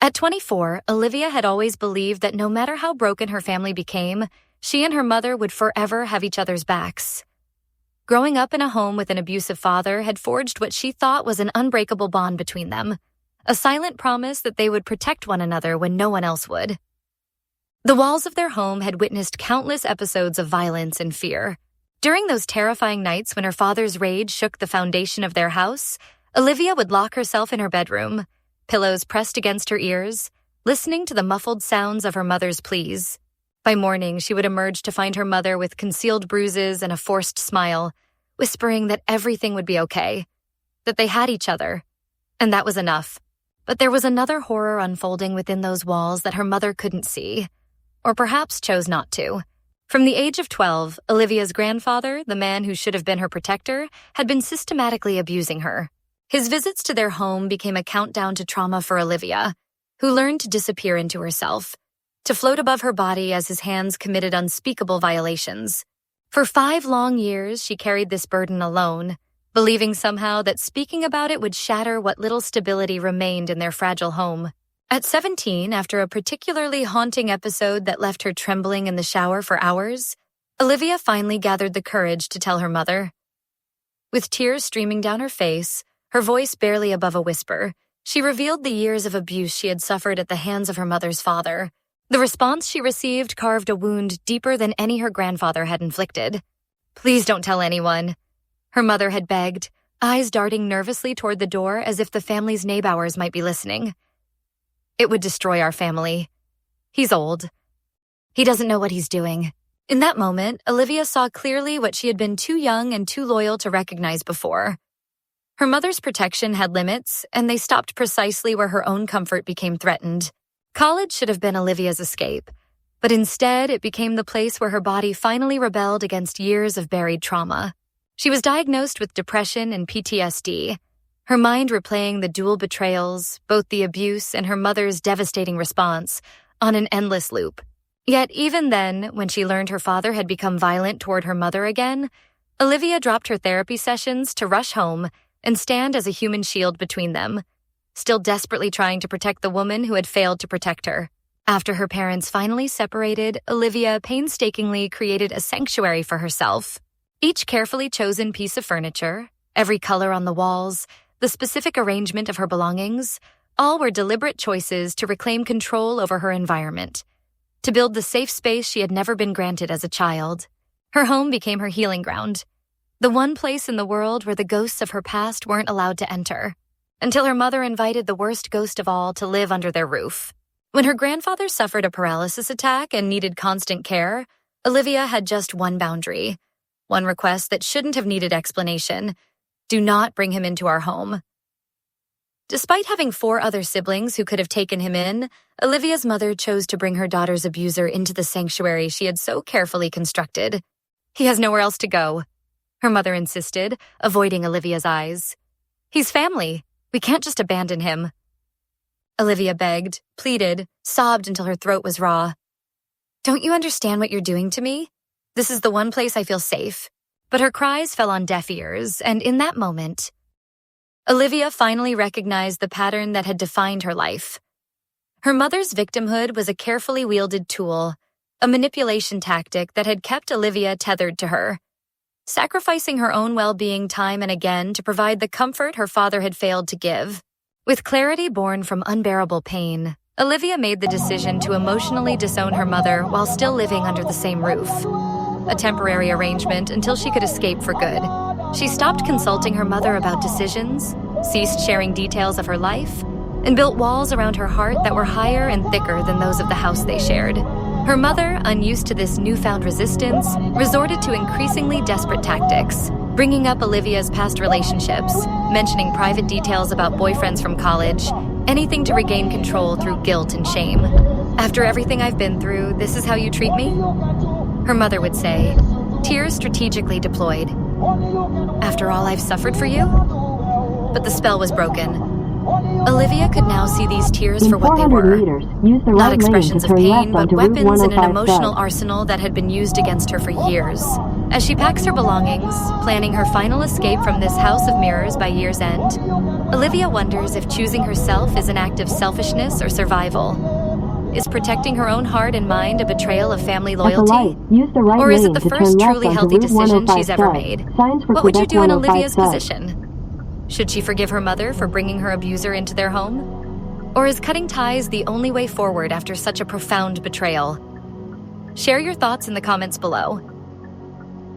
At 24, Olivia had always believed that no matter how broken her family became, she and her mother would forever have each other's backs. Growing up in a home with an abusive father had forged what she thought was an unbreakable bond between them, a silent promise that they would protect one another when no one else would. The walls of their home had witnessed countless episodes of violence and fear. During those terrifying nights when her father's rage shook the foundation of their house, Olivia would lock herself in her bedroom, pillows pressed against her ears, listening to the muffled sounds of her mother's pleas. By morning, she would emerge to find her mother with concealed bruises and a forced smile, whispering that everything would be okay, that they had each other, and that was enough. But there was another horror unfolding within those walls that her mother couldn't see, or perhaps chose not to. From the age of 12, Olivia's grandfather, the man who should have been her protector, had been systematically abusing her. His visits to their home became a countdown to trauma for Olivia, who learned to disappear into herself, to float above her body as his hands committed unspeakable violations. For 5 long years, she carried this burden alone, believing somehow that speaking about it would shatter what little stability remained in their fragile home. At 17, after a particularly haunting episode that left her trembling in the shower for hours, Olivia finally gathered the courage to tell her mother. With tears streaming down her face, her voice barely above a whisper, she revealed the years of abuse she had suffered at the hands of her mother's father. The response she received carved a wound deeper than any her grandfather had inflicted. "Please don't tell anyone," her mother had begged, eyes darting nervously toward the door as if the family's neighbors might be listening. "It would destroy our family. He's old. He doesn't know what he's doing." In that moment, Olivia saw clearly what she had been too young and too loyal to recognize before. Her mother's protection had limits, and they stopped precisely where her own comfort became threatened. College should have been Olivia's escape, but instead it became the place where her body finally rebelled against years of buried trauma. She was diagnosed with depression and PTSD, her mind replaying the dual betrayals, both the abuse and her mother's devastating response, on an endless loop. Yet even then, when she learned her father had become violent toward her mother again, Olivia dropped her therapy sessions to rush home and stand as a human shield between them, still desperately trying to protect the woman who had failed to protect her. After her parents finally separated, Olivia painstakingly created a sanctuary for herself. Each carefully chosen piece of furniture, every color on the walls, the specific arrangement of her belongings, all were deliberate choices to reclaim control over her environment, to build the safe space she had never been granted as a child. Her home became her healing ground, the one place in the world where the ghosts of her past weren't allowed to enter, until her mother invited the worst ghost of all to live under their roof. When her grandfather suffered a paralysis attack and needed constant care, Olivia had just one boundary, one request that shouldn't have needed explanation: do not bring him into our home. Despite having 4 other siblings who could have taken him in, Olivia's mother chose to bring her daughter's abuser into the sanctuary she had so carefully constructed. "He has nowhere else to go," her mother insisted, avoiding Olivia's eyes. "He's family. We can't just abandon him." Olivia begged, pleaded, sobbed until her throat was raw. "Don't you understand what you're doing to me? This is the one place I feel safe." But her cries fell on deaf ears, and in that moment, Olivia finally recognized the pattern that had defined her life. Her mother's victimhood was a carefully wielded tool, a manipulation tactic that had kept Olivia tethered to her, sacrificing her own well-being time and again to provide the comfort her father had failed to give. With clarity born from unbearable pain, Olivia made the decision to emotionally disown her mother while still living under the same roof, a temporary arrangement until she could escape for good. She stopped consulting her mother about decisions, ceased sharing details of her life, and built walls around her heart that were higher and thicker than those of the house they shared. Her mother, unused to this newfound resistance, resorted to increasingly desperate tactics, bringing up Olivia's past relationships, mentioning private details about boyfriends from college, anything to regain control through guilt and shame. "After everything I've been through, this is how you treat me?" her mother would say, tears strategically deployed. "After all I've suffered for you?" But the spell was broken. Olivia could now see these tears for what they were. Not expressions of pain, but weapons in an emotional arsenal that had been used against her for years. As she packs her belongings, planning her final escape from this house of mirrors by year's end, Olivia wonders if choosing herself is an act of selfishness or survival. Is protecting her own heart and mind a betrayal of family loyalty? Or is it the first truly healthy decision she's ever made? What would you do in Olivia's position? Should she forgive her mother for bringing her abuser into their home? Or is cutting ties the only way forward after such a profound betrayal? Share your thoughts in the comments below.